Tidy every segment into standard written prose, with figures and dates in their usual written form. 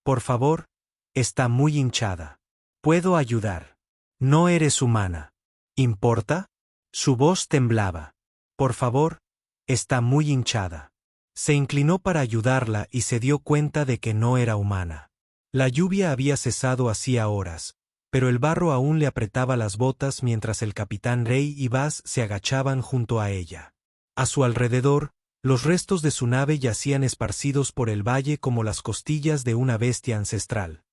Por favor, está muy hinchada. Puedo ayudar. No eres humana. ¿Importa? Su voz temblaba. Por favor, está muy hinchada. Se inclinó para ayudarla y se dio cuenta de que no era humana. La lluvia había cesado hacía horas, pero el barro aún le apretaba las botas mientras el capitán Rey y Baz se agachaban junto a ella. A su alrededor, los restos de su nave yacían esparcidos por el valle como las costillas de una bestia ancestral.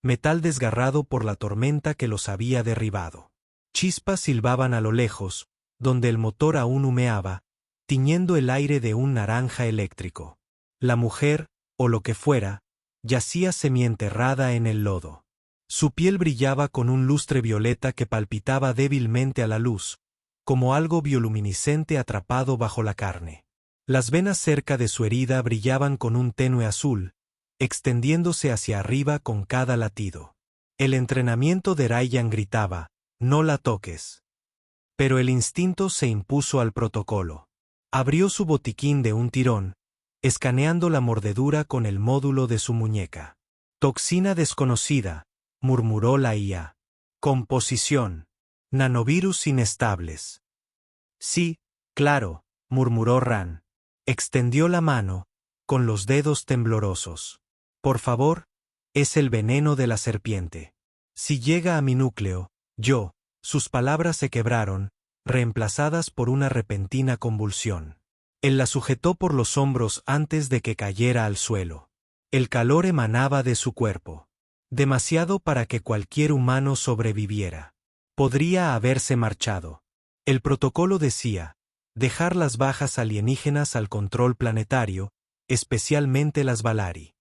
Metal desgarrado por la tormenta que los había derribado. Chispas silbaban a lo lejos, donde el motor aún humeaba, tiñendo el aire de un naranja eléctrico. La mujer, o lo que fuera, yacía semienterrada en el lodo. Su piel brillaba con un lustre violeta que palpitaba débilmente a la luz, como algo bioluminiscente atrapado bajo la carne. Las venas cerca de su herida brillaban con un tenue azul, extendiéndose hacia arriba con cada latido. El entrenamiento de Ryan gritaba, «No la toques». Pero el instinto se impuso al protocolo. Abrió su botiquín de un tirón, escaneando la mordedura con el módulo de su muñeca. «Toxina desconocida», murmuró la IA. «Composición. Nanovirus inestables». «Sí, claro», murmuró Ran. Extendió la mano, con los dedos temblorosos. «Por favor, es el veneno de la serpiente. Si llega a mi núcleo, yo». Sus palabras se quebraron, reemplazadas por una repentina convulsión. Él la sujetó por los hombros antes de que cayera al suelo. El calor emanaba de su cuerpo. Demasiado para que cualquier humano sobreviviera. Podría haberse marchado. El protocolo decía, dejar las bajas alienígenas al control planetario, especialmente las Valari.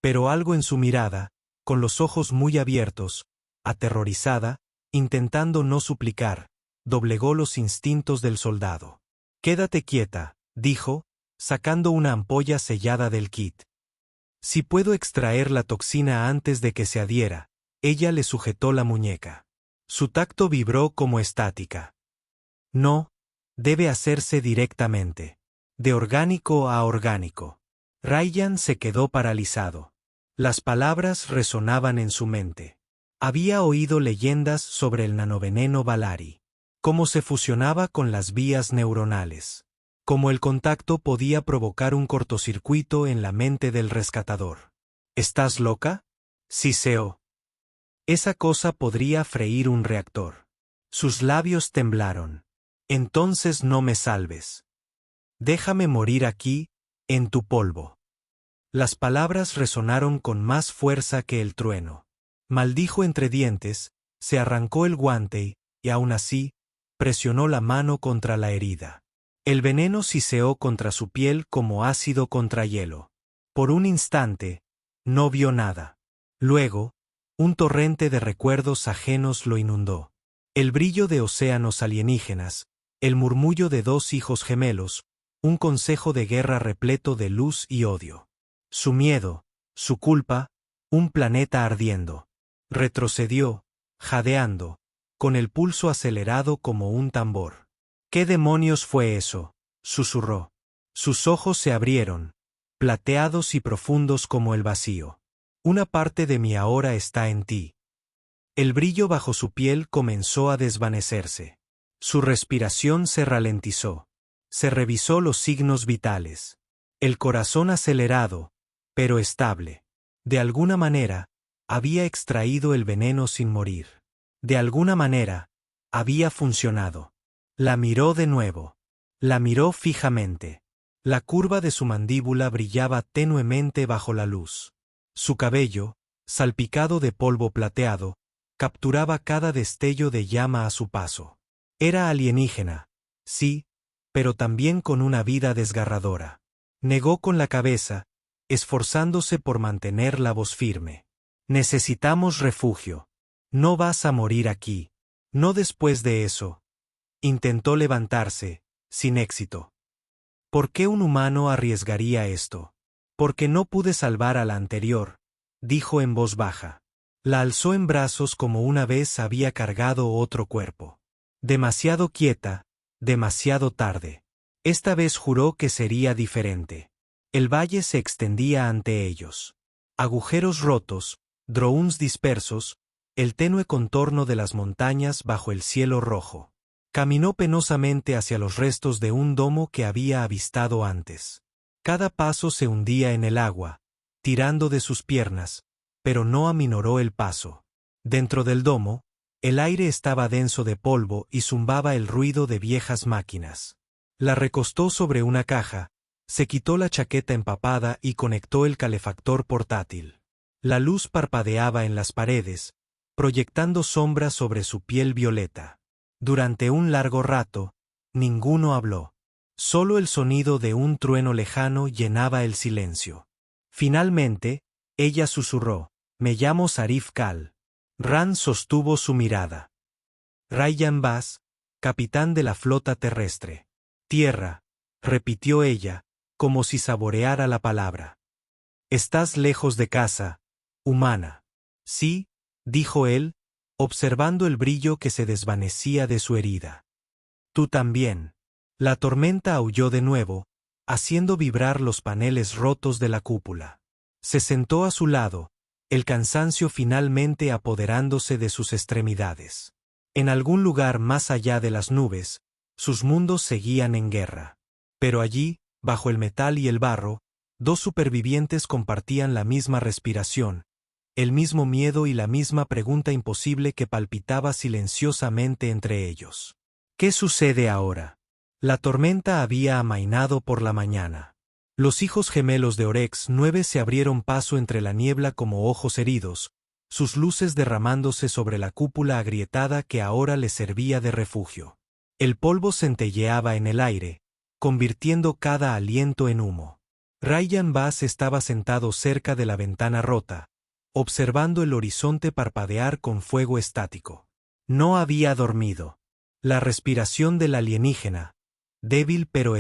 Pero algo en su mirada, con los ojos muy abiertos, aterrorizada, intentando no suplicar, doblegó los instintos del soldado. «Quédate quieta», dijo, sacando una ampolla sellada del kit. «Si puedo extraer la toxina antes de que se adhiera», ella le sujetó la muñeca. Su tacto vibró como estática. «No, debe hacerse directamente. De orgánico a orgánico». Ryan se quedó paralizado. Las palabras resonaban en su mente. Había oído leyendas sobre el nanoveneno Valari, cómo se fusionaba con las vías neuronales, cómo el contacto podía provocar un cortocircuito en la mente del rescatador. «¿Estás loca?» siseó. «Esa cosa podría freír un reactor». Sus labios temblaron. «Entonces no me salves. Déjame morir aquí, en tu polvo». Las palabras resonaron con más fuerza que el trueno. Maldijo entre dientes, se arrancó el guante y, aún así, presionó la mano contra la herida. El veneno siseó contra su piel como ácido contra hielo. Por un instante, no vio nada. Luego, un torrente de recuerdos ajenos lo inundó. El brillo de océanos alienígenas, el murmullo de dos hijos gemelos, un consejo de guerra repleto de luz y odio. Su miedo, su culpa, un planeta ardiendo. Retrocedió, jadeando, con el pulso acelerado como un tambor. «¿Qué demonios fue eso?», susurró. Sus ojos se abrieron, plateados y profundos como el vacío. «Una parte de mí ahora está en ti». El brillo bajo su piel comenzó a desvanecerse. Su respiración se ralentizó. Se revisó los signos vitales. El corazón acelerado, pero estable. De alguna manera, había extraído el veneno sin morir. De alguna manera, había funcionado. La miró de nuevo. La miró fijamente. La curva de su mandíbula brillaba tenuemente bajo la luz. Su cabello, salpicado de polvo plateado, capturaba cada destello de llama a su paso. Era alienígena, sí, pero también con una vida desgarradora. Negó con la cabeza, esforzándose por mantener la voz firme. «Necesitamos refugio. No vas a morir aquí. No después de eso». Intentó levantarse, sin éxito. ¿Por qué un humano arriesgaría esto? «Porque no pude salvar a la anterior», dijo en voz baja. La alzó en brazos como una vez había cargado otro cuerpo. Demasiado quieta, demasiado tarde. Esta vez juró que sería diferente. El valle se extendía ante ellos. Agujeros rotos, drones dispersos, el tenue contorno de las montañas bajo el cielo rojo. Caminó penosamente hacia los restos de un domo que había avistado antes. Cada paso se hundía en el agua, tirando de sus piernas, pero no aminoró el paso. Dentro del domo, el aire estaba denso de polvo y zumbaba el ruido de viejas máquinas. La recostó sobre una caja, se quitó la chaqueta empapada y conectó el calefactor portátil. La luz parpadeaba en las paredes, proyectando sombras sobre su piel violeta. Durante un largo rato, ninguno habló. Solo el sonido de un trueno lejano llenaba el silencio. Finalmente, ella susurró: «Me llamo Sarif Kal». Rand sostuvo su mirada. «Rayyan Baz, capitán de la flota terrestre». «Tierra», repitió ella, como si saboreara la palabra. «Estás lejos de casa, humana». «Sí», dijo él, observando el brillo que se desvanecía de su herida. «Tú también». La tormenta aulló de nuevo, haciendo vibrar los paneles rotos de la cúpula. Se sentó a su lado, el cansancio finalmente apoderándose de sus extremidades. En algún lugar más allá de las nubes, sus mundos seguían en guerra. Pero allí, bajo el metal y el barro, dos supervivientes compartían la misma respiración, el mismo miedo y la misma pregunta imposible que palpitaba silenciosamente entre ellos. ¿Qué sucede ahora? La tormenta había amainado por la mañana. Los hijos gemelos de Orex 9 se abrieron paso entre la niebla como ojos heridos, sus luces derramándose sobre la cúpula agrietada que ahora les servía de refugio. El polvo centelleaba en el aire, convirtiendo cada aliento en humo. Rayyan Baz estaba sentado cerca de la ventana rota, observando el horizonte parpadear con fuego estático. No había dormido. La respiración del alienígena, débil pero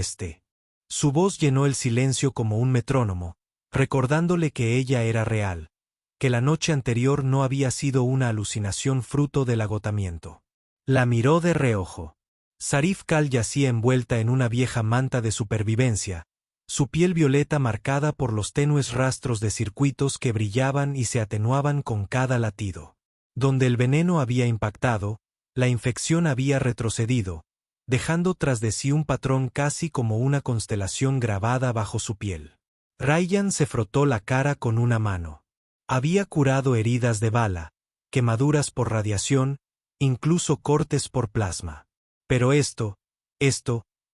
su voz llenó el silencio como un metrónomo, recordándole que ella era real, que la noche anterior no había sido una alucinación fruto del agotamiento. La miró de reojo. Sarif Kal yacía envuelta en una vieja manta de supervivencia, su piel violeta marcada por los tenues rastros de circuitos que brillaban y se atenuaban con cada latido. Donde el veneno había impactado, la infección había retrocedido, dejando tras de sí un patrón casi como una constelación grabada bajo su piel. Rayyan se frotó la cara con una mano. Había curado heridas de bala, quemaduras por radiación, incluso cortes por plasma. Pero esto,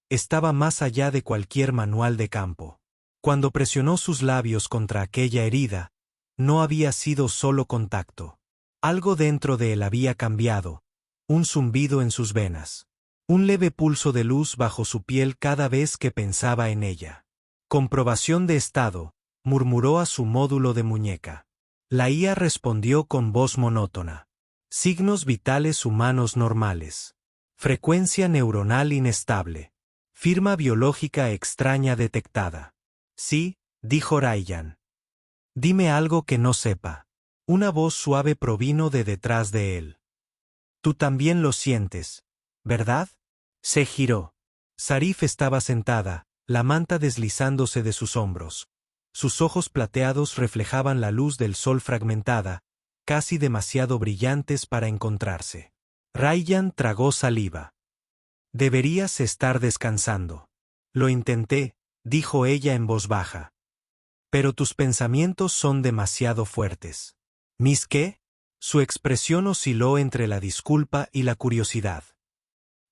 estaba más allá de cualquier manual de campo. Cuando presionó sus labios contra aquella herida, no había sido solo contacto. Algo dentro de él había cambiado, un zumbido en sus venas. Un leve pulso de luz bajo su piel cada vez que pensaba en ella. «Comprobación de estado», murmuró a su módulo de muñeca. La IA respondió con voz monótona. «Signos vitales humanos normales. Frecuencia neuronal inestable. Firma biológica extraña detectada». «Sí», dijo Rayyan. «Dime algo que no sepa». Una voz suave provino de detrás de él. «Tú también lo sientes, ¿verdad?». Se giró. Sarif estaba sentada, la manta deslizándose de sus hombros. Sus ojos plateados reflejaban la luz del sol fragmentada, casi demasiado brillantes para encontrarse. Rayyan tragó saliva. «Deberías estar descansando». «Lo intenté», dijo ella en voz baja. «Pero tus pensamientos son demasiado fuertes». «¿Mis qué?». Su expresión osciló entre la disculpa y la curiosidad.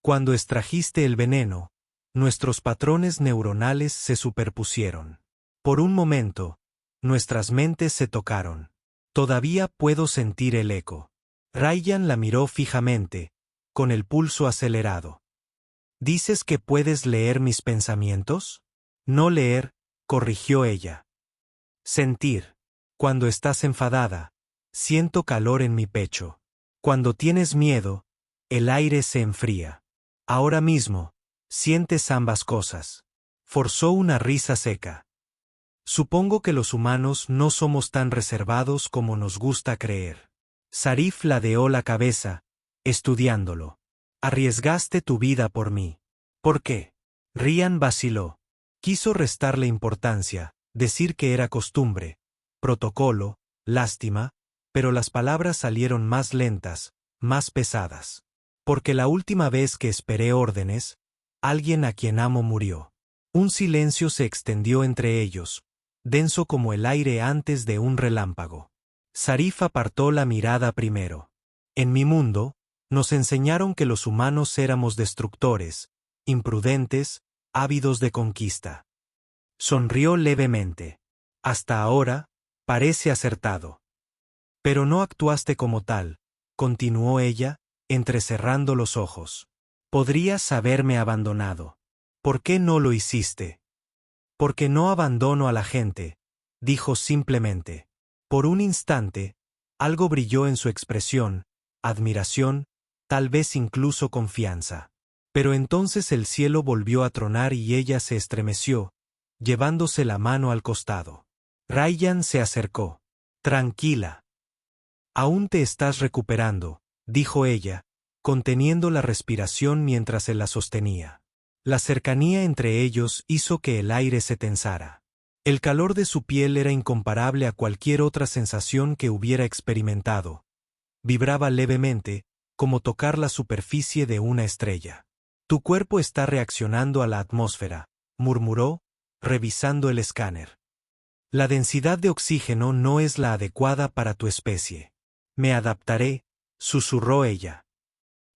«Cuando extrajiste el veneno, nuestros patrones neuronales se superpusieron. Por un momento, nuestras mentes se tocaron. Todavía puedo sentir el eco». Rayyan la miró fijamente, con el pulso acelerado. «¿Dices que puedes leer mis pensamientos?». «No leer», corrigió ella. «Sentir. Cuando estás enfadada, siento calor en mi pecho. Cuando tienes miedo, el aire se enfría. Ahora mismo, sientes ambas cosas». Forzó una risa seca. «Supongo que los humanos no somos tan reservados como nos gusta creer». Sarif ladeó la cabeza, estudiándolo. «Arriesgaste tu vida por mí». «¿Por qué?». Ryan vaciló. Quiso restarle importancia, decir que era costumbre, protocolo, lástima, pero las palabras salieron más lentas, más pesadas. Porque la última vez que esperé órdenes, alguien a quien amo murió. Un silencio se extendió entre ellos, denso como el aire antes de un relámpago. Zarif apartó la mirada primero. En mi mundo, nos enseñaron que los humanos éramos destructores, imprudentes, ávidos de conquista. Sonrió levemente. Hasta ahora, parece acertado. Pero no actuaste como tal, continuó ella, entrecerrando los ojos. Podrías haberme abandonado. ¿Por qué no lo hiciste? Porque no abandono a la gente, dijo simplemente. Por un instante, algo brilló en su expresión, admiración, tal vez incluso confianza. Pero entonces el cielo volvió a tronar y ella se estremeció, llevándose la mano al costado. Rayyan se acercó. Tranquila. Aún te estás recuperando, dijo ella, conteniendo la respiración mientras él la sostenía. La cercanía entre ellos hizo que el aire se tensara. El calor de su piel era incomparable a cualquier otra sensación que hubiera experimentado. Vibraba levemente, como tocar la superficie de una estrella. Tu cuerpo está reaccionando a la atmósfera, murmuró, revisando el escáner. La densidad de oxígeno no es la adecuada para tu especie. Me adaptaré, susurró ella.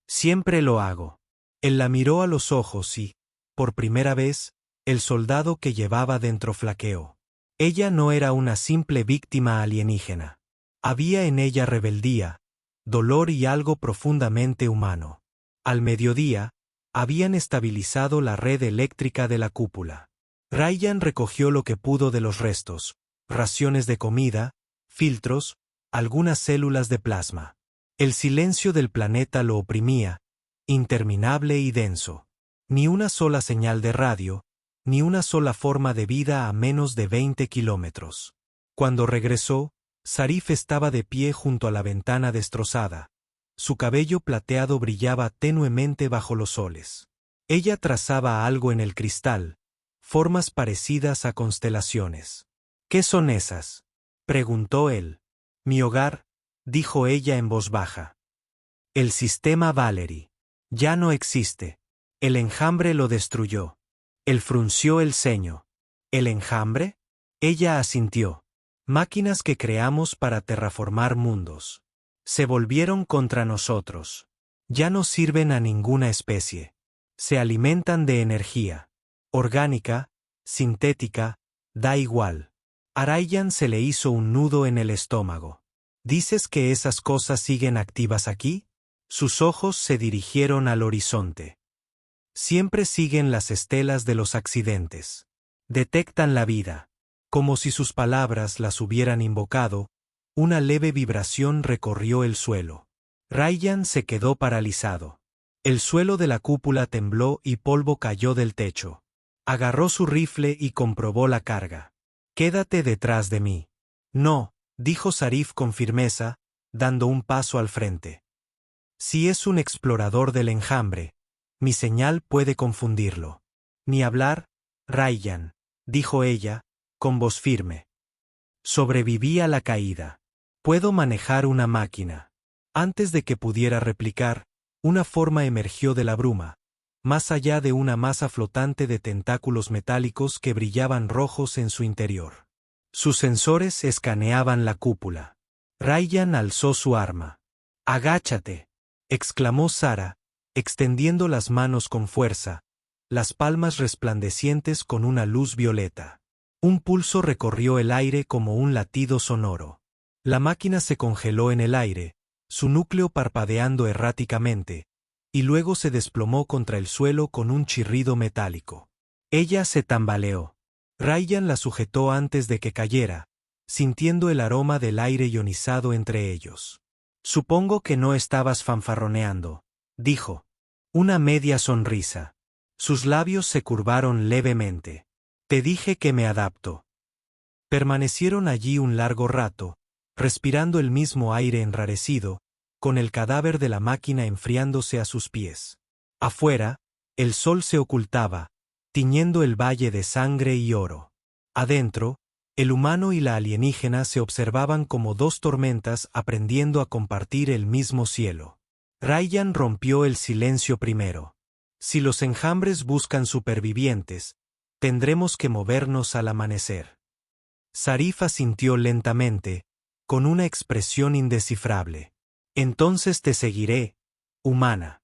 Siempre lo hago. Él la miró a los ojos y, por primera vez, el soldado que llevaba dentro flaqueó. Ella no era una simple víctima alienígena. Había en ella rebeldía, dolor y algo profundamente humano. Al mediodía, habían estabilizado la red eléctrica de la cúpula. Rayyan recogió lo que pudo de los restos, raciones de comida, filtros, algunas células de plasma. El silencio del planeta lo oprimía, interminable y denso. Ni una sola señal de radio, ni una sola forma de vida a menos de 20 kilómetros. Cuando regresó, Zarif estaba de pie junto a la ventana destrozada. Su cabello plateado brillaba tenuemente bajo los soles. Ella trazaba algo en el cristal, formas parecidas a constelaciones. ¿Qué son esas?, preguntó él. Mi hogar, dijo ella en voz baja. El sistema Valerie. Ya no existe. El enjambre lo destruyó. Él frunció el ceño. ¿El enjambre? Ella asintió. Máquinas que creamos para terraformar mundos. Se volvieron contra nosotros. Ya no sirven a ninguna especie. Se alimentan de energía. Orgánica, sintética, da igual. A Rayyan se le hizo un nudo en el estómago. ¿Dices que esas cosas siguen activas aquí? Sus ojos se dirigieron al horizonte. Siempre siguen las estelas de los accidentes. Detectan la vida. Como si sus palabras las hubieran invocado, una leve vibración recorrió el suelo. Rayyan se quedó paralizado. El suelo de la cúpula tembló y polvo cayó del techo. Agarró su rifle y comprobó la carga. Quédate detrás de mí. No, dijo Zarif con firmeza, dando un paso al frente. Si es un explorador del enjambre, mi señal puede confundirlo. Ni hablar, Rayyan, dijo ella, con voz firme. Sobreviví a la caída. Puedo manejar una máquina. Antes de que pudiera replicar, una forma emergió de la bruma, más allá de una masa flotante de tentáculos metálicos que brillaban rojos en su interior. Sus sensores escaneaban la cúpula. Rayyan alzó su arma. «Agáchate», exclamó Sara, extendiendo las manos con fuerza, las palmas resplandecientes con una luz violeta. Un pulso recorrió el aire como un latido sonoro. La máquina se congeló en el aire, su núcleo parpadeando erráticamente, y luego se desplomó contra el suelo con un chirrido metálico. Ella se tambaleó. Rayyan la sujetó antes de que cayera, sintiendo el aroma del aire ionizado entre ellos. Supongo que no estabas fanfarroneando, dijo. Una media sonrisa. Sus labios se curvaron levemente. Te dije que me adapto. Permanecieron allí un largo rato, respirando el mismo aire enrarecido, con el cadáver de la máquina enfriándose a sus pies. Afuera, el sol se ocultaba, tiñendo el valle de sangre y oro. Adentro, El humano y la alienígena se observaban como dos tormentas aprendiendo a compartir el mismo cielo. Ryan rompió el silencio primero. Si los enjambres buscan supervivientes, tendremos que movernos al amanecer. Zarif asintió lentamente, con una expresión indescifrable. Entonces te seguiré, humana.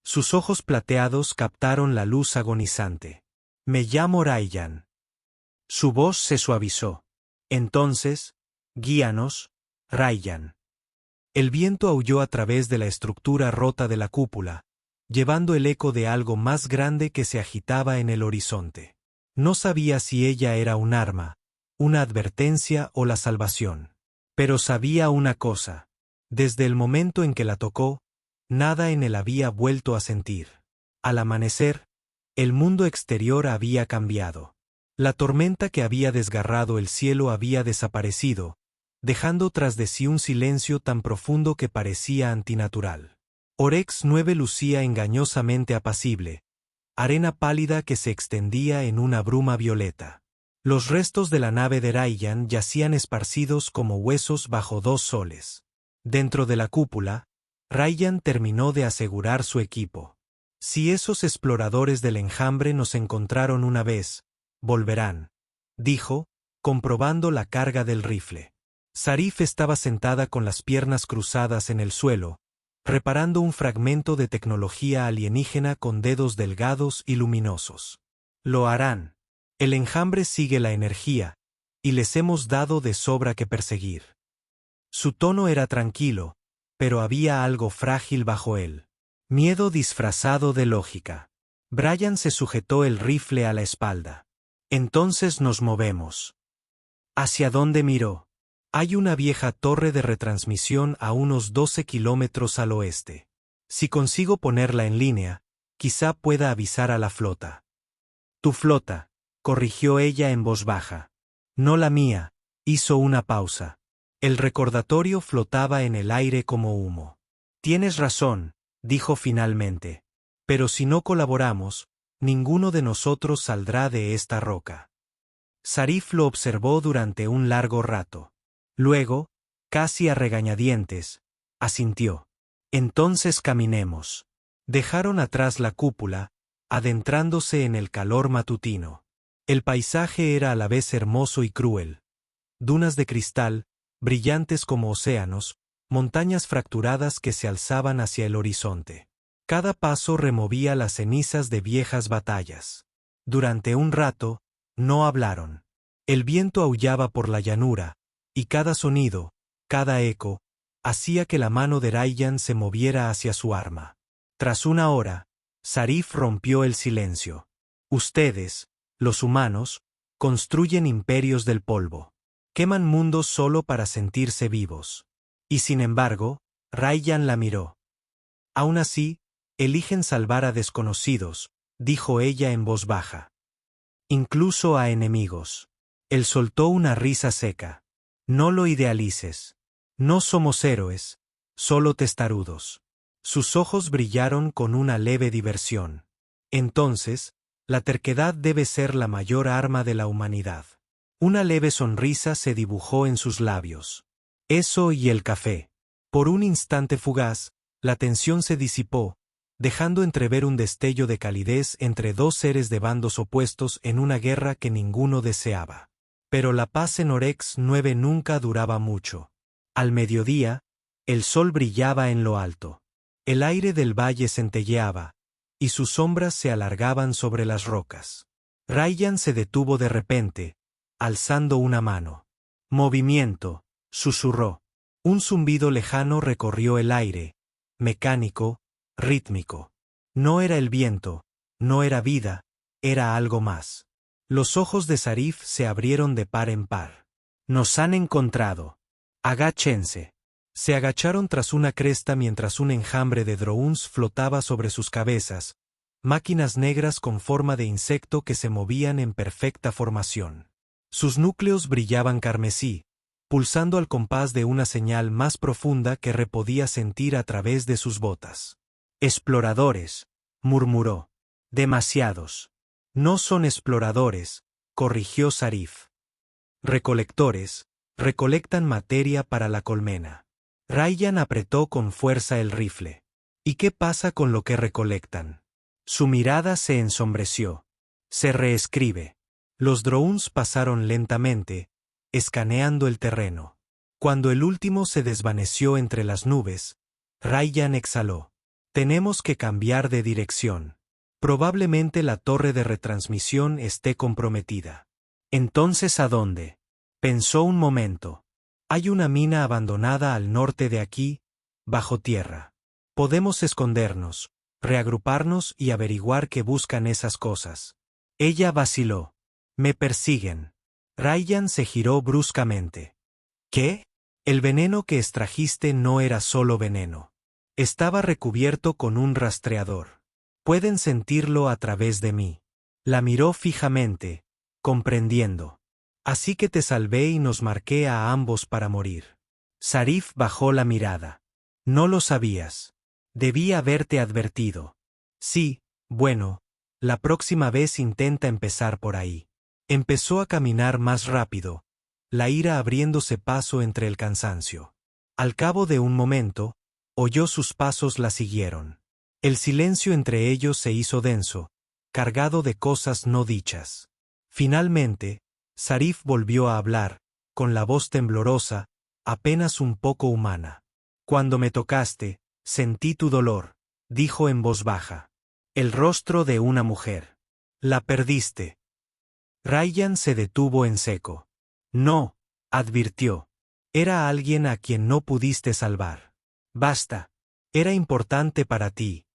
Sus ojos plateados captaron la luz agonizante. Me llamo Ryan. Su voz se suavizó. Entonces, guíanos, Ryan. El viento aulló a través de la estructura rota de la cúpula, llevando el eco de algo más grande que se agitaba en el horizonte. No sabía si ella era un arma, una advertencia o la salvación. Pero sabía una cosa. Desde el momento en que la tocó, nada en él había vuelto a sentir. Al amanecer, el mundo exterior había cambiado. La tormenta que había desgarrado el cielo había desaparecido, dejando tras de sí un silencio tan profundo que parecía antinatural. Orex 9 lucía engañosamente apacible, arena pálida que se extendía en una bruma violeta. Los restos de la nave de Ryan yacían esparcidos como huesos bajo dos soles. Dentro de la cúpula, Ryan terminó de asegurar su equipo. Si esos exploradores del enjambre nos encontraron una vez, volverán, dijo, comprobando la carga del rifle. Zarif estaba sentada con las piernas cruzadas en el suelo, reparando un fragmento de tecnología alienígena con dedos delgados y luminosos. Lo harán. El enjambre sigue la energía, y les hemos dado de sobra que perseguir. Su tono era tranquilo, pero había algo frágil bajo él. Miedo disfrazado de lógica. Brian se sujetó el rifle a la espalda. Entonces nos movemos. ¿Hacia dónde miró? Hay una vieja torre de retransmisión a unos 12 kilómetros al oeste. Si consigo ponerla en línea, quizá pueda avisar a la flota. Tu flota, corrigió ella en voz baja. No la mía, hizo una pausa. El recordatorio flotaba en el aire como humo. Tienes razón, dijo finalmente. Pero si no colaboramos, ninguno de nosotros saldrá de esta roca. Zarif lo observó durante un largo rato. Luego, casi a regañadientes, asintió. Entonces caminemos. Dejaron atrás la cúpula, adentrándose en el calor matutino. El paisaje era a la vez hermoso y cruel. Dunas de cristal, brillantes como océanos, montañas fracturadas que se alzaban hacia el horizonte. Cada paso removía las cenizas de viejas batallas. Durante un rato, no hablaron. El viento aullaba por la llanura, y cada sonido, cada eco, hacía que la mano de Ryan se moviera hacia su arma. Tras una hora, Zarif rompió el silencio. Ustedes, los humanos, construyen imperios del polvo. Queman mundos solo para sentirse vivos. Y sin embargo, Ryan la miró. Aún así, eligen salvar a desconocidos, dijo ella en voz baja. Incluso a enemigos. Él soltó una risa seca. No lo idealices. No somos héroes, solo testarudos. Sus ojos brillaron con una leve diversión. Entonces, la terquedad debe ser la mayor arma de la humanidad. Una leve sonrisa se dibujó en sus labios. Eso y el café. Por un instante fugaz, la tensión se disipó, dejando entrever un destello de calidez entre dos seres de bandos opuestos en una guerra que ninguno deseaba. Pero la paz en Orex 9 nunca duraba mucho. Al mediodía, el sol brillaba en lo alto. El aire del valle centelleaba, y sus sombras se alargaban sobre las rocas. Ryan se detuvo de repente, alzando una mano. Movimiento, susurró. Un zumbido lejano recorrió el aire, mecánico, rítmico. No era el viento, no era vida, era algo más. Los ojos de Zarif se abrieron de par en par. Nos han encontrado. Agáchense. Se agacharon tras una cresta mientras un enjambre de drones flotaba sobre sus cabezas, máquinas negras con forma de insecto que se movían en perfecta formación. Sus núcleos brillaban carmesí, pulsando al compás de una señal más profunda que podía sentir a través de sus botas. Exploradores, murmuró. Demasiados. No son exploradores, corrigió Zarif. Recolectores, recolectan materia para la colmena. Ryan apretó con fuerza el rifle. ¿Y qué pasa con lo que recolectan? Su mirada se ensombreció. Se reescribe. Los drones pasaron lentamente, escaneando el terreno. Cuando el último se desvaneció entre las nubes, Ryan exhaló. Tenemos que cambiar de dirección. Probablemente la torre de retransmisión esté comprometida. Entonces, ¿a dónde? Pensó un momento. Hay una mina abandonada al norte de aquí, bajo tierra. Podemos escondernos, reagruparnos y averiguar qué buscan esas cosas. Ella vaciló. Me persiguen. Ryan se giró bruscamente. ¿Qué? El veneno que extrajiste no era solo veneno. Estaba recubierto con un rastreador. Pueden sentirlo a través de mí. La miró fijamente, comprendiendo. Así que te salvé y nos marqué a ambos para morir. Sarif bajó la mirada. No lo sabías. Debí haberte advertido. Sí, bueno, la próxima vez intenta empezar por ahí. Empezó a caminar más rápido, la ira abriéndose paso entre el cansancio. Al cabo de un momento, oyó sus pasos la siguieron. El silencio entre ellos se hizo denso, cargado de cosas no dichas. Finalmente, Sarif volvió a hablar, con la voz temblorosa, apenas un poco humana. Cuando me tocaste, sentí tu dolor, dijo en voz baja. El rostro de una mujer. La perdiste. Ryan se detuvo en seco. No, advirtió. Era alguien a quien no pudiste salvar. Basta. Era importante para ti.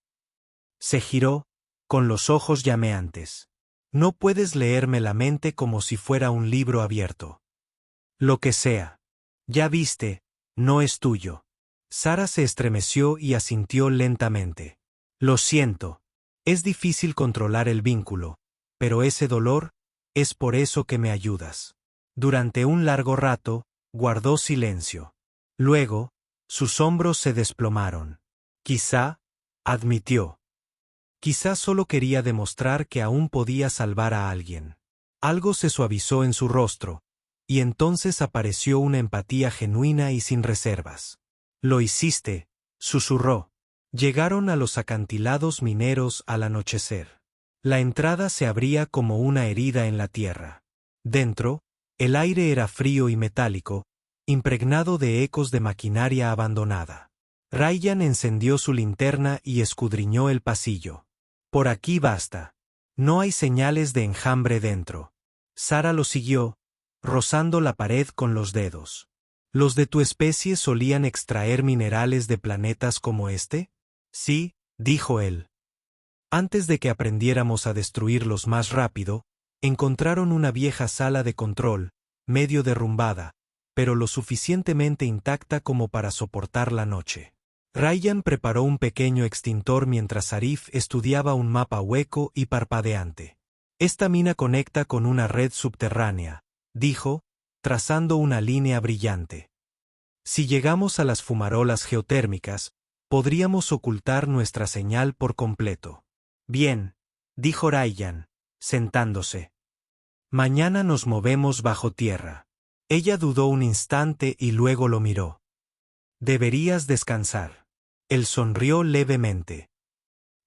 Se giró, con los ojos llameantes. No puedes leerme la mente como si fuera un libro abierto. Lo que sea. Ya viste, no es tuyo. Sara se estremeció y asintió lentamente. Lo siento. Es difícil controlar el vínculo, pero ese dolor, es por eso que me ayudas. Durante un largo rato, guardó silencio. Luego, sus hombros se desplomaron. Quizá, admitió. Quizá solo quería demostrar que aún podía salvar a alguien. Algo se suavizó en su rostro, y entonces apareció una empatía genuina y sin reservas. Lo hiciste, susurró. Llegaron a los acantilados mineros al anochecer. La entrada se abría como una herida en la tierra. Dentro, el aire era frío y metálico, impregnado de ecos de maquinaria abandonada. Ryan encendió su linterna y escudriñó el pasillo. Por aquí basta. No hay señales de enjambre dentro. Sara lo siguió, rozando la pared con los dedos. ¿Los de tu especie solían extraer minerales de planetas como este? Sí, dijo él. Antes de que aprendiéramos a destruirlos más rápido, encontraron una vieja sala de control, medio derrumbada, pero lo suficientemente intacta como para soportar la noche. Ryan preparó un pequeño extintor mientras Sarif estudiaba un mapa hueco y parpadeante. Esta mina conecta con una red subterránea, dijo, trazando una línea brillante. Si llegamos a las fumarolas geotérmicas, podríamos ocultar nuestra señal por completo. Bien, dijo Ryan, sentándose. Mañana nos movemos bajo tierra. Ella dudó un instante y luego lo miró. Deberías descansar. Él sonrió levemente.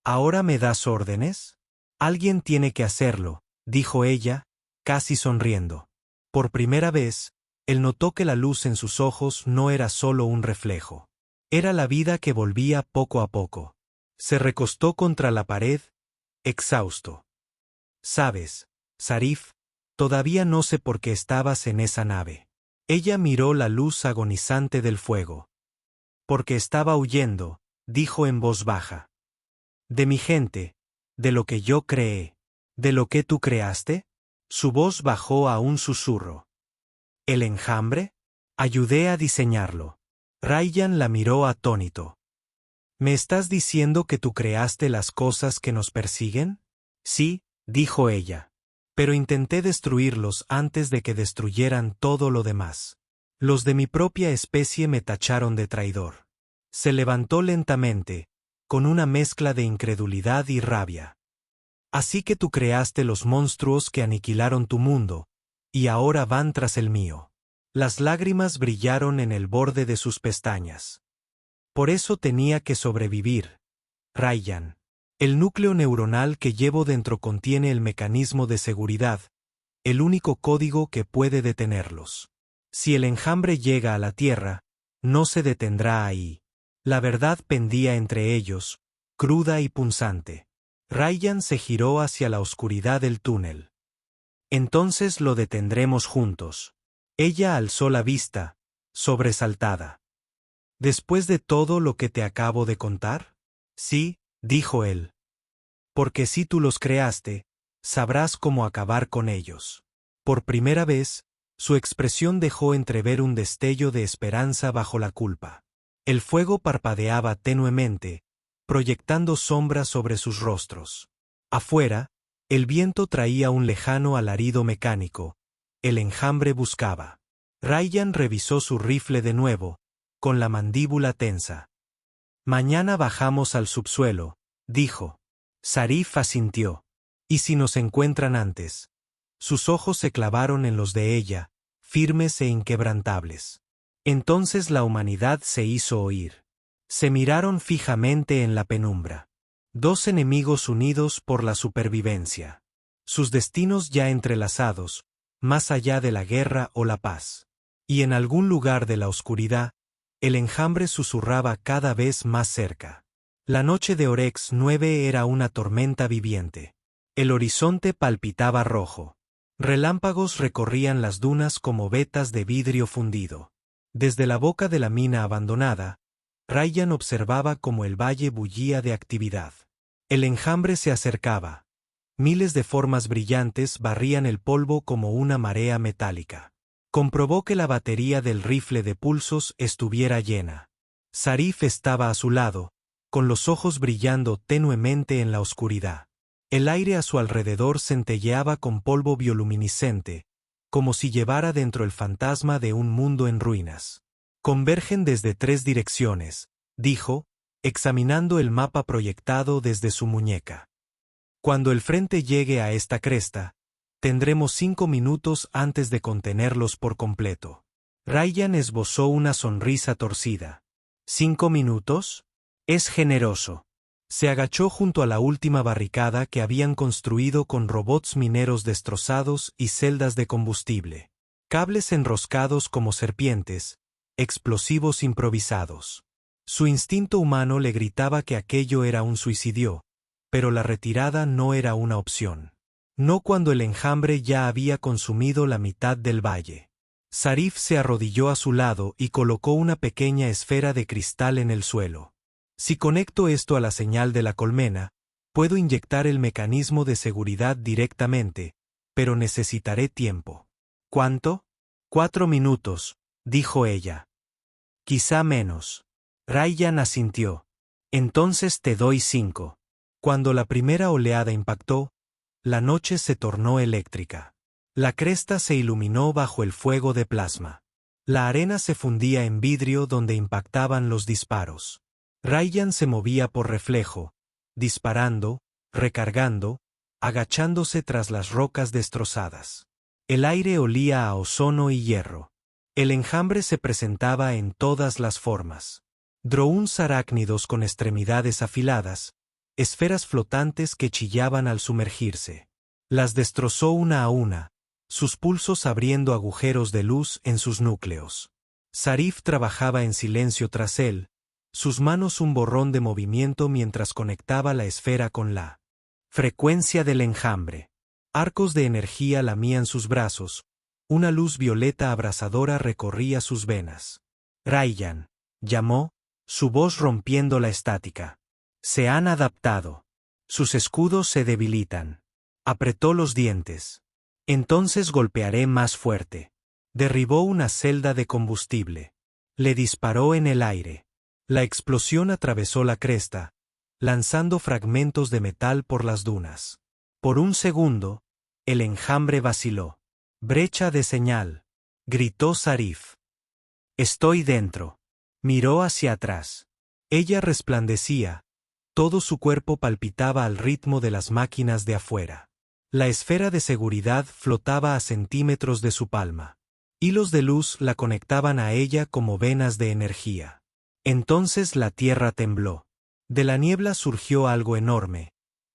¿Ahora me das órdenes? Alguien tiene que hacerlo, dijo ella, casi sonriendo. Por primera vez, él notó que la luz en sus ojos no era solo un reflejo. Era la vida que volvía poco a poco. Se recostó contra la pared, exhausto. Sabes, Sarif, todavía no sé por qué estabas en esa nave. Ella miró la luz agonizante del fuego. Porque estaba huyendo, dijo en voz baja. De mi gente, de lo que yo creé, de lo que tú creaste. Su voz bajó a un susurro. ¿El enjambre? Ayudé a diseñarlo. Ryan la miró atónito. ¿Me estás diciendo que tú creaste las cosas que nos persiguen? Sí, dijo ella. Pero intenté destruirlos antes de que destruyeran todo lo demás. Los de mi propia especie me tacharon de traidor. Se levantó lentamente, con una mezcla de incredulidad y rabia. Así que tú creaste los monstruos que aniquilaron tu mundo, y ahora van tras el mío. Las lágrimas brillaron en el borde de sus pestañas. Por eso tenía que sobrevivir. Ryan. El núcleo neuronal que llevo dentro contiene el mecanismo de seguridad, el único código que puede detenerlos. Si el enjambre llega a la Tierra, no se detendrá ahí. La verdad pendía entre ellos, cruda y punzante. Ryan se giró hacia la oscuridad del túnel. Entonces lo detendremos juntos. Ella alzó la vista, sobresaltada. ¿Después de todo lo que te acabo de contar? Sí, dijo él. Porque si tú los creaste, sabrás cómo acabar con ellos. Por primera vez, su expresión dejó entrever un destello de esperanza bajo la culpa. El fuego parpadeaba tenuemente, proyectando sombras sobre sus rostros. Afuera, el viento traía un lejano alarido mecánico. El enjambre buscaba. Ryan revisó su rifle de nuevo, con la mandíbula tensa. Mañana bajamos al subsuelo, dijo. Sarif asintió. ¿Y si nos encuentran antes? Sus ojos se clavaron en los de ella, firmes e inquebrantables. Entonces la humanidad se hizo oír. Se miraron fijamente en la penumbra. Dos enemigos unidos por la supervivencia. Sus destinos ya entrelazados, más allá de la guerra o la paz. Y en algún lugar de la oscuridad, el enjambre susurraba cada vez más cerca. La noche de Orex 9 era una tormenta viviente. El horizonte palpitaba rojo. Relámpagos recorrían las dunas como vetas de vidrio fundido. Desde la boca de la mina abandonada, Ryan observaba cómo el valle bullía de actividad. El enjambre se acercaba. Miles de formas brillantes barrían el polvo como una marea metálica. Comprobó que la batería del rifle de pulsos estuviera llena. Sarif estaba a su lado, con los ojos brillando tenuemente en la oscuridad. El aire a su alrededor centelleaba con polvo bioluminiscente, como si llevara dentro el fantasma de un mundo en ruinas. Convergen desde 3 direcciones, dijo, examinando el mapa proyectado desde su muñeca. Cuando el frente llegue a esta cresta, tendremos 5 minutos antes de contenerlos por completo. Ryan esbozó una sonrisa torcida. ¿5 minutos? Es generoso. Se agachó junto a la última barricada que habían construido con robots mineros destrozados y celdas de combustible. Cables enroscados como serpientes, explosivos improvisados. Su instinto humano le gritaba que aquello era un suicidio, pero la retirada no era una opción. No cuando el enjambre ya había consumido la mitad del valle. Sarif se arrodilló a su lado y colocó una pequeña esfera de cristal en el suelo. Si conecto esto a la señal de la colmena, puedo inyectar el mecanismo de seguridad directamente, pero necesitaré tiempo. ¿Cuánto? 4 minutos, dijo ella. Quizá menos. Ryan asintió. Entonces te doy 5. Cuando la primera oleada impactó, la noche se tornó eléctrica. La cresta se iluminó bajo el fuego de plasma. La arena se fundía en vidrio donde impactaban los disparos. Ryan se movía por reflejo, disparando, recargando, agachándose tras las rocas destrozadas. El aire olía a ozono y hierro. El enjambre se presentaba en todas las formas. Drones arácnidos con extremidades afiladas, esferas flotantes que chillaban al sumergirse. Las destrozó una a una, sus pulsos abriendo agujeros de luz en sus núcleos. Sarif trabajaba en silencio tras él, sus manos un borrón de movimiento mientras conectaba la esfera con la frecuencia del enjambre. Arcos de energía lamían sus brazos, una luz violeta abrasadora recorría sus venas. Ryan, llamó, su voz rompiendo la estática. Se han adaptado. Sus escudos se debilitan. Apretó los dientes. Entonces golpearé más fuerte. Derribó una celda de combustible. Le disparó en el aire. La explosión atravesó la cresta, lanzando fragmentos de metal por las dunas. Por un segundo, el enjambre vaciló. Brecha de señal, gritó Sarif. Estoy dentro. Miró hacia atrás. Ella resplandecía, todo su cuerpo palpitaba al ritmo de las máquinas de afuera. La esfera de seguridad flotaba a centímetros de su palma. Hilos de luz la conectaban a ella como venas de energía. Entonces la tierra tembló. De la niebla surgió algo enorme.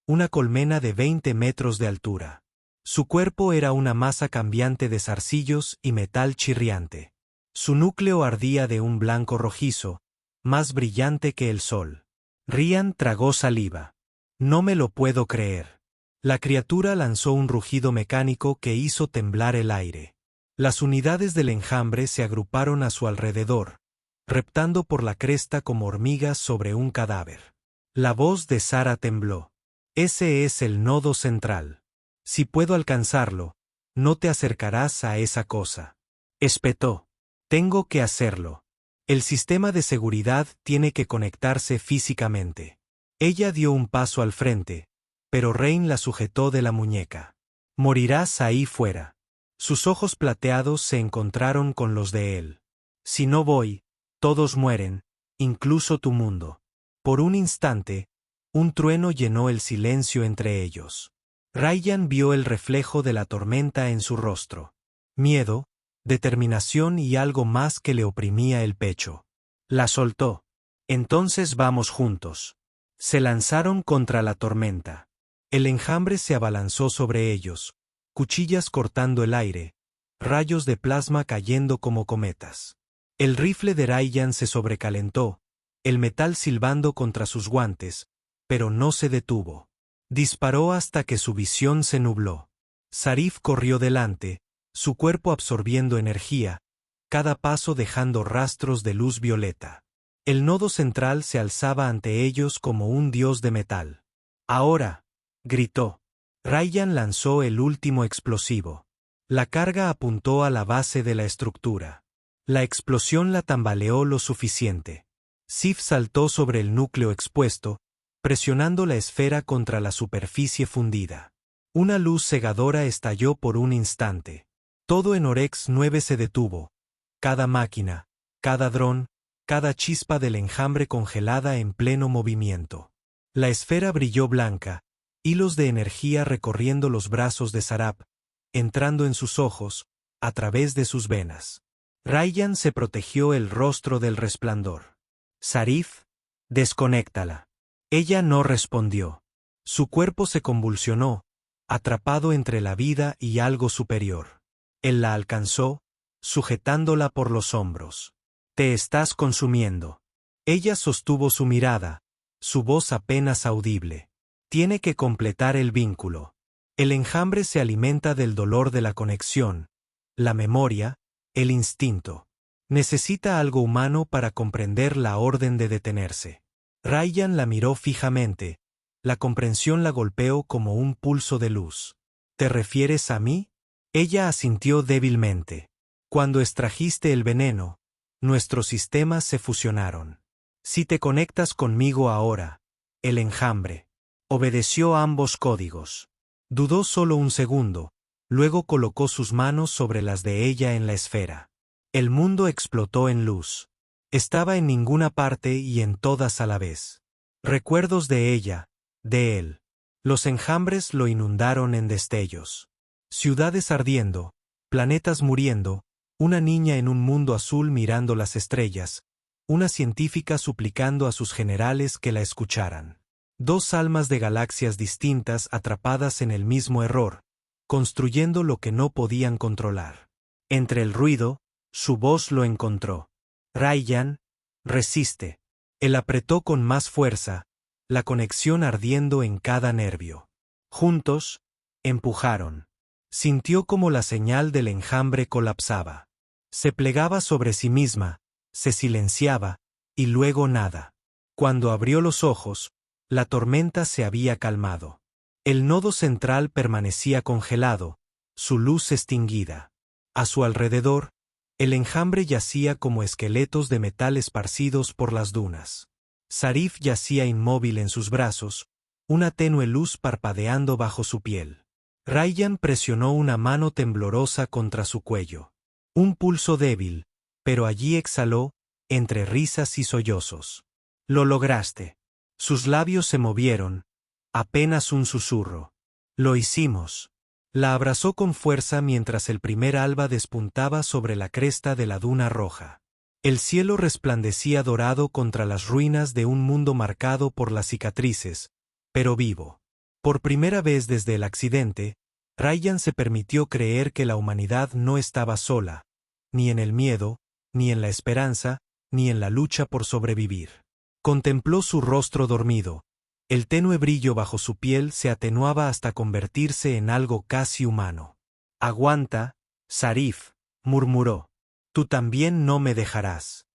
Una colmena de 20 metros de altura. Su cuerpo era una masa cambiante de zarcillos y metal chirriante. Su núcleo ardía de un blanco rojizo, más brillante que el sol. Ryan tragó saliva. No me lo puedo creer. La criatura lanzó un rugido mecánico que hizo temblar el aire. Las unidades del enjambre se agruparon a su alrededor, reptando por la cresta como hormigas sobre un cadáver. La voz de Sara tembló. Ese es el nodo central. Si puedo alcanzarlo, no te acercarás a esa cosa. Espetó. Tengo que hacerlo. El sistema de seguridad tiene que conectarse físicamente. Ella dio un paso al frente, pero Rain la sujetó de la muñeca. Morirás ahí fuera. Sus ojos plateados se encontraron con los de él. Si no voy, todos mueren, incluso tu mundo. Por un instante, un trueno llenó el silencio entre ellos. Ryan vio el reflejo de la tormenta en su rostro. Miedo, determinación y algo más que le oprimía el pecho. La soltó. Entonces vamos juntos. Se lanzaron contra la tormenta. El enjambre se abalanzó sobre ellos, cuchillas cortando el aire, rayos de plasma cayendo como cometas. El rifle de Ryan se sobrecalentó, el metal silbando contra sus guantes, pero no se detuvo. Disparó hasta que su visión se nubló. Sarif corrió delante, su cuerpo absorbiendo energía, cada paso dejando rastros de luz violeta. El nodo central se alzaba ante ellos como un dios de metal. ¡Ahora!, gritó. Ryan lanzó el último explosivo. La carga apuntó a la base de la estructura. La explosión la tambaleó lo suficiente. Sif saltó sobre el núcleo expuesto, presionando la esfera contra la superficie fundida. Una luz cegadora estalló por un instante. Todo en Orex 9 se detuvo. Cada máquina, cada dron, cada chispa del enjambre congelada en pleno movimiento. La esfera brilló blanca, hilos de energía recorriendo los brazos de Sarap, entrando en sus ojos, a través de sus venas. Ryan se protegió el rostro del resplandor. Sarif, desconéctala. Ella no respondió. Su cuerpo se convulsionó, atrapado entre la vida y algo superior. Él la alcanzó, sujetándola por los hombros. Te estás consumiendo. Ella sostuvo su mirada, su voz apenas audible. Tiene que completar el vínculo. El enjambre se alimenta del dolor de la conexión, la memoria, el instinto. Necesita algo humano para comprender la orden de detenerse. Ryan la miró fijamente. La comprensión la golpeó como un pulso de luz. ¿Te refieres a mí? Ella asintió débilmente. Cuando extrajiste el veneno, nuestros sistemas se fusionaron. Si te conectas conmigo ahora, el enjambre. Obedeció ambos códigos. Dudó solo un segundo, luego colocó sus manos sobre las de ella en la esfera. El mundo explotó en luz. Estaba en ninguna parte y en todas a la vez. Recuerdos de ella, de él. Los enjambres lo inundaron en destellos. Ciudades ardiendo, planetas muriendo, una niña en un mundo azul mirando las estrellas, una científica suplicando a sus generales que la escucharan. Dos almas de galaxias distintas atrapadas en el mismo error, construyendo lo que no podían controlar. Entre el ruido, su voz lo encontró. Ryan, resiste. Él apretó con más fuerza, la conexión ardiendo en cada nervio. Juntos, empujaron. Sintió como la señal del enjambre colapsaba. Se plegaba sobre sí misma, se silenciaba, y luego nada. Cuando abrió los ojos, la tormenta se había calmado. El nodo central permanecía congelado, su luz extinguida. A su alrededor, el enjambre yacía como esqueletos de metal esparcidos por las dunas. Sarif yacía inmóvil en sus brazos, una tenue luz parpadeando bajo su piel. Ryan presionó una mano temblorosa contra su cuello. Un pulso débil, pero allí exhaló, entre risas y sollozos. Lo lograste. Sus labios se movieron, apenas un susurro. Lo hicimos. La abrazó con fuerza mientras el primer alba despuntaba sobre la cresta de la duna roja. El cielo resplandecía dorado contra las ruinas de un mundo marcado por las cicatrices, pero vivo. Por primera vez desde el accidente, Ryan se permitió creer que la humanidad no estaba sola, ni en el miedo, ni en la esperanza, ni en la lucha por sobrevivir. Contempló su rostro dormido. El tenue brillo bajo su piel se atenuaba hasta convertirse en algo casi humano. «Aguanta, Sarif», murmuró. «Tú también no me dejarás».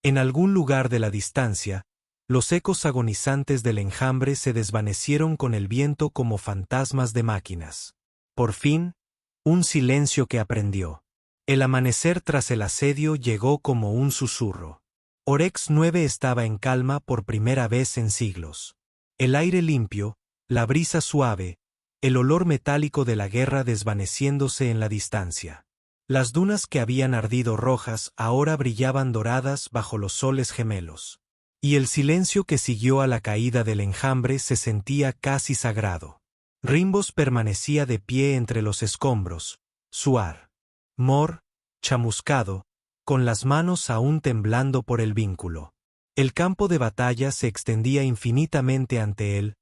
En algún lugar de la distancia, los ecos agonizantes del enjambre se desvanecieron con el viento como fantasmas de máquinas. Por fin, un silencio que aprendió. El amanecer tras el asedio llegó como un susurro. Orex 9 estaba en calma por primera vez en siglos. El aire limpio, la brisa suave, el olor metálico de la guerra desvaneciéndose en la distancia. Las dunas que habían ardido rojas ahora brillaban doradas bajo los soles gemelos. Y el silencio que siguió a la caída del enjambre se sentía casi sagrado. Rimbos permanecía de pie entre los escombros, suar, mor, chamuscado, con las manos aún temblando por el vínculo. El campo de batalla se extendía infinitamente ante él,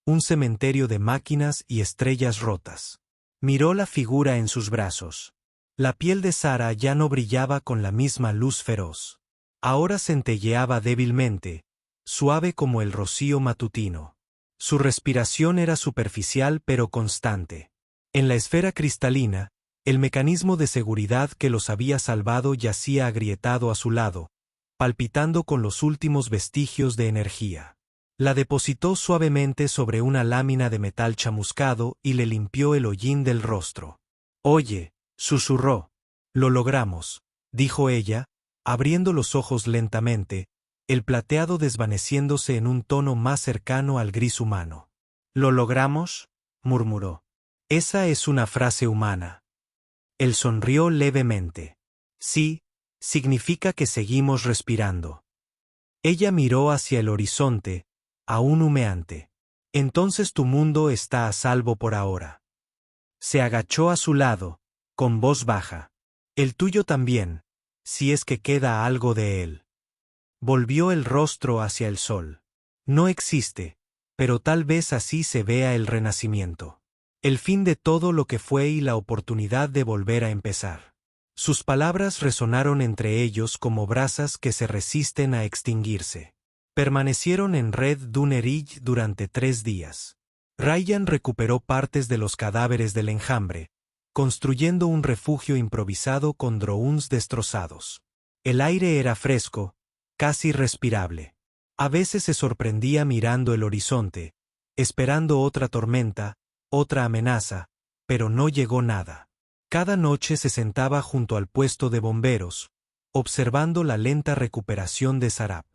un cementerio de máquinas y estrellas rotas. Miró la figura en sus brazos. La piel de Sara ya no brillaba con la misma luz feroz. Ahora centelleaba débilmente, suave como el rocío matutino. Su respiración era superficial pero constante. En la esfera cristalina, el mecanismo de seguridad que los había salvado yacía agrietado a su lado, palpitando con los últimos vestigios de energía. La depositó suavemente sobre una lámina de metal chamuscado y le limpió el hollín del rostro. «Oye», susurró. «Lo logramos», dijo ella, abriendo los ojos lentamente, el plateado desvaneciéndose en un tono más cercano al gris humano. «¿Lo logramos?», murmuró. «Esa es una frase humana». Él sonrió levemente. «Sí, significa que seguimos respirando». Ella miró hacia el horizonte, aún humeante. «Entonces tu mundo está a salvo por ahora». Se agachó a su lado, con voz baja. «El tuyo también, si es que queda algo de él». Volvió el rostro hacia el sol. «No existe, pero tal vez así se vea el renacimiento. El fin de todo lo que fue y la oportunidad de volver a empezar». Sus palabras resonaron entre ellos como brasas que se resisten a extinguirse. Permanecieron en Red Dunerij durante 3 días. Ryan recuperó partes de los cadáveres del enjambre, construyendo un refugio improvisado con drones destrozados. El aire era fresco, casi respirable. A veces se sorprendía mirando el horizonte, esperando otra tormenta, otra amenaza, pero no llegó nada. Cada noche se sentaba junto al puesto de bomberos, observando la lenta recuperación de Sarap.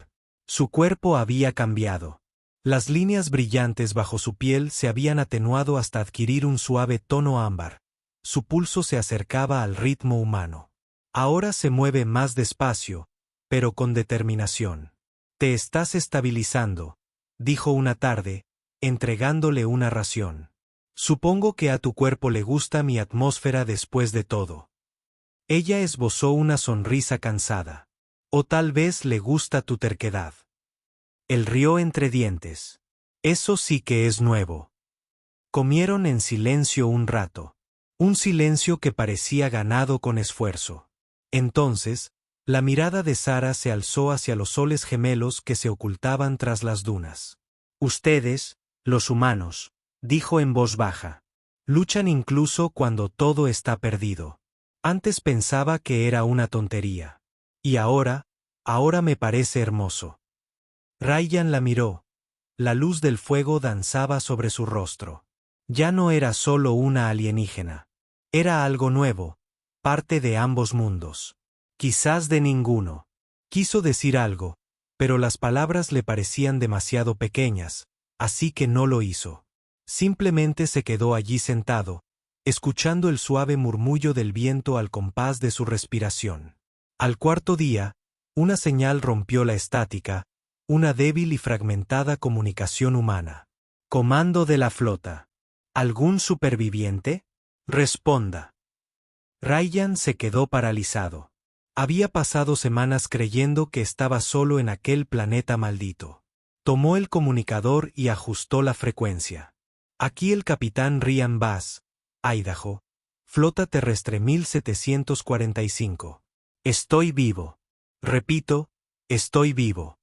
Su cuerpo había cambiado. Las líneas brillantes bajo su piel se habían atenuado hasta adquirir un suave tono ámbar. Su pulso se acercaba al ritmo humano. Ahora se mueve más despacio, pero con determinación. «Te estás estabilizando», dijo una tarde, entregándole una ración. «Supongo que a tu cuerpo le gusta mi atmósfera después de todo». Ella esbozó una sonrisa cansada. «O tal vez le gusta tu terquedad». Él rió entre dientes. «Eso sí que es nuevo». Comieron en silencio un rato. Un silencio que parecía ganado con esfuerzo. Entonces, la mirada de Sara se alzó hacia los soles gemelos que se ocultaban tras las dunas. «Ustedes, los humanos», dijo en voz baja, «luchan incluso cuando todo está perdido. Antes pensaba que era una tontería. Y ahora me parece hermoso». Ryan la miró. La luz del fuego danzaba sobre su rostro. Ya no era solo una alienígena. Era algo nuevo, parte de ambos mundos. Quizás de ninguno. Quiso decir algo, pero las palabras le parecían demasiado pequeñas, así que no lo hizo. Simplemente se quedó allí sentado, escuchando el suave murmullo del viento al compás de su respiración. Al cuarto día, una señal rompió la estática, una débil y fragmentada comunicación humana. «Comando de la flota». ¿Algún superviviente? Responda. Ryan se quedó paralizado. Había pasado semanas creyendo que estaba solo en aquel planeta maldito. Tomó el comunicador y ajustó la frecuencia. Aquí el capitán Ryan Bass, Idaho, Flota Terrestre 1745. Estoy vivo. Repito, estoy vivo.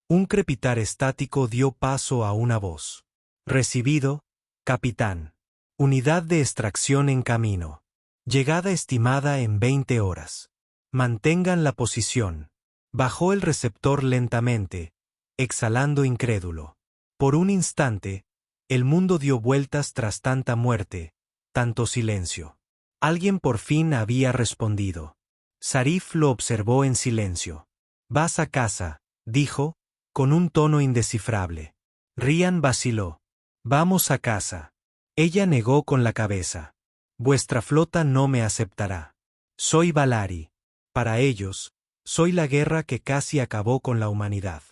Un crepitar estático dio paso a una voz. Recibido, capitán. Unidad de extracción en camino. Llegada estimada en 20 horas. Mantengan la posición. Bajó el receptor lentamente, exhalando incrédulo. Por un instante, el mundo dio vueltas tras tanta muerte, tanto silencio. Alguien por fin había respondido. Sarif lo observó en silencio. Vas a casa, dijo, con un tono indescifrable. Ryan vaciló. Vamos a casa. Ella negó con la cabeza. Vuestra flota no me aceptará. Soy Valari. Para ellos, soy la guerra que casi acabó con la humanidad.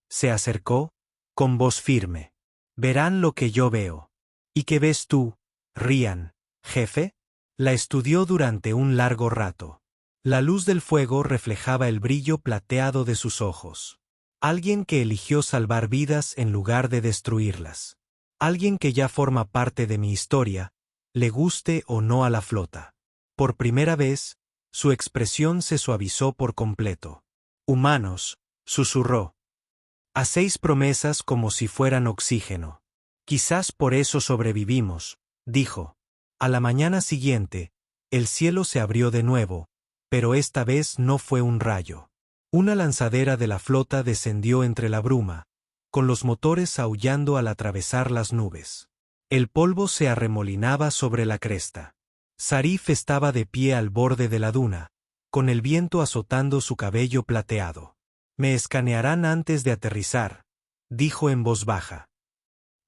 Se acercó, con voz firme. Verán lo que yo veo. ¿Y qué ves tú, Ryan, jefe? La estudió durante un largo rato. La luz del fuego reflejaba el brillo plateado de sus ojos. Alguien que eligió salvar vidas en lugar de destruirlas. Alguien que ya forma parte de mi historia, le guste o no a la flota. Por primera vez, su expresión se suavizó por completo. Humanos, susurró. Hacéis promesas como si fueran oxígeno. Quizás por eso sobrevivimos, dijo. A la mañana siguiente, el cielo se abrió de nuevo, pero esta vez no fue un rayo. Una lanzadera de la flota descendió entre la bruma, con los motores aullando al atravesar las nubes. El polvo se arremolinaba sobre la cresta. Sarif estaba de pie al borde de la duna, con el viento azotando su cabello plateado. Me escanearán antes de aterrizar, dijo en voz baja.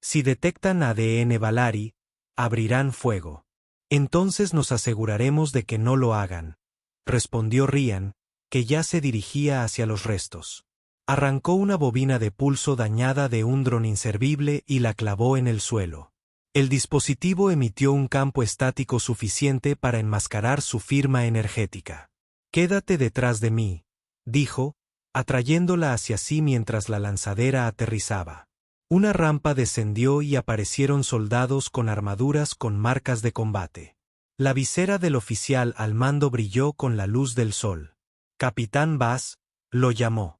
Si detectan ADN Valari, abrirán fuego. Entonces nos aseguraremos de que no lo hagan, respondió Ryan, que ya se dirigía hacia los restos. Arrancó una bobina de pulso dañada de un dron inservible y la clavó en el suelo. El dispositivo emitió un campo estático suficiente para enmascarar su firma energética. Quédate detrás de mí, dijo, atrayéndola hacia sí mientras la lanzadera aterrizaba. Una rampa descendió y aparecieron soldados con armaduras con marcas de combate. La visera del oficial al mando brilló con la luz del sol. Capitán Bass, lo llamó.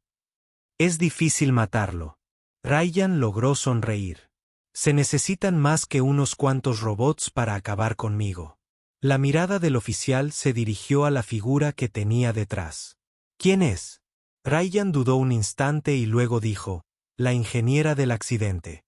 Es difícil matarlo. Ryan logró sonreír. Se necesitan más que unos cuantos robots para acabar conmigo. La mirada del oficial se dirigió a la figura que tenía detrás. ¿Quién es? Ryan dudó un instante y luego dijo, la ingeniera del accidente.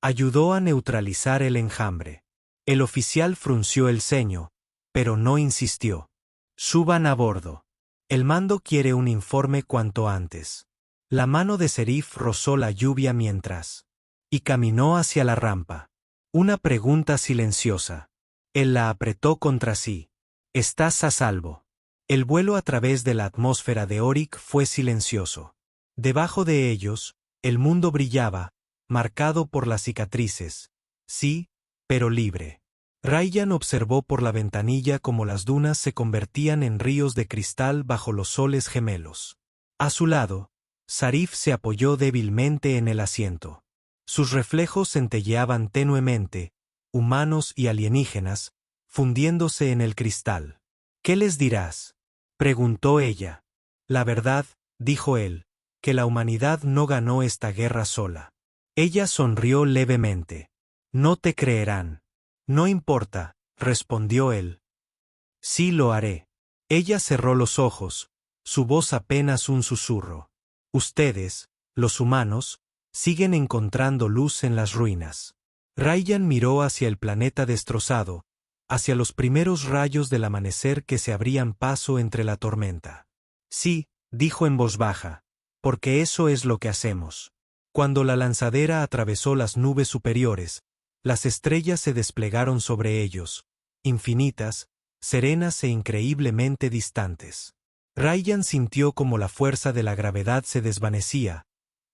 Ayudó a neutralizar el enjambre. El oficial frunció el ceño, pero no insistió. Suban a bordo. El mando quiere un informe cuanto antes. La mano de Sarif rozó la lluvia mientras. Y caminó hacia la rampa. Una pregunta silenciosa. Él la apretó contra sí. Estás a salvo. El vuelo a través de la atmósfera de Oryx fue silencioso. Debajo de ellos, el mundo brillaba, marcado por las cicatrices. Sí, pero libre. Ryan observó por la ventanilla cómo las dunas se convertían en ríos de cristal bajo los soles gemelos. A su lado, Sarif se apoyó débilmente en el asiento. Sus reflejos centelleaban tenuemente, humanos y alienígenas, fundiéndose en el cristal. ¿Qué les dirás? Preguntó ella. La verdad, dijo él, que la humanidad no ganó esta guerra sola. Ella sonrió levemente. No te creerán. No importa, respondió él. Sí lo haré. Ella cerró los ojos, su voz apenas un susurro. Ustedes, los humanos, siguen encontrando luz en las ruinas. Ryan miró hacia el planeta destrozado, hacia los primeros rayos del amanecer que se abrían paso entre la tormenta. Sí, dijo en voz baja, porque eso es lo que hacemos. Cuando la lanzadera atravesó las nubes superiores, las estrellas se desplegaron sobre ellos, infinitas, serenas e increíblemente distantes. Ryan sintió como la fuerza de la gravedad se desvanecía,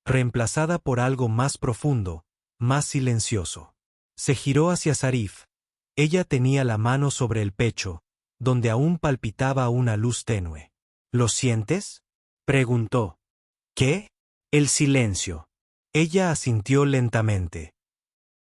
reemplazada por algo más profundo, más silencioso. Se giró hacia Zarif. Ella tenía la mano sobre el pecho, donde aún palpitaba una luz tenue. ¿Lo sientes?, preguntó. ¿Qué? El silencio. Ella asintió lentamente.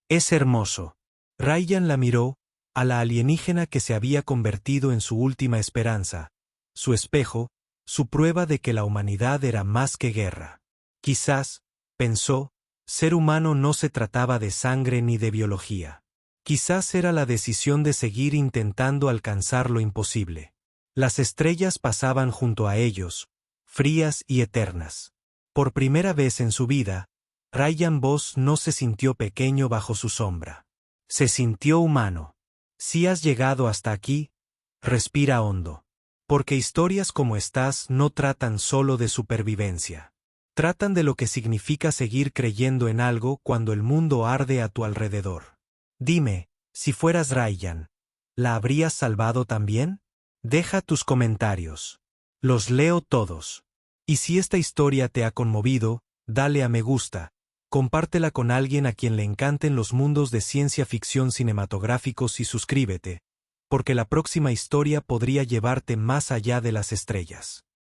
Es hermoso. Ryan la miró, a la alienígena que se había convertido en su última esperanza, su espejo, su prueba de que la humanidad era más que guerra. Quizás, pensó, ser humano no se trataba de sangre ni de biología. Quizás era la decisión de seguir intentando alcanzar lo imposible. Las estrellas pasaban junto a ellos, frías y eternas. Por primera vez en su vida, Ryan Voss no se sintió pequeño bajo su sombra. Se sintió humano. Si has llegado hasta aquí, respira hondo. Porque historias como estas no tratan solo de supervivencia. Tratan de lo que significa seguir creyendo en algo cuando el mundo arde a tu alrededor. Dime, si fueras Ryan, ¿la habrías salvado también? Deja tus comentarios. Los leo todos. Y si esta historia te ha conmovido, dale a me gusta. Compártela con alguien a quien le encanten los mundos de ciencia ficción cinematográficos y suscríbete, porque la próxima historia podría llevarte más allá de las estrellas.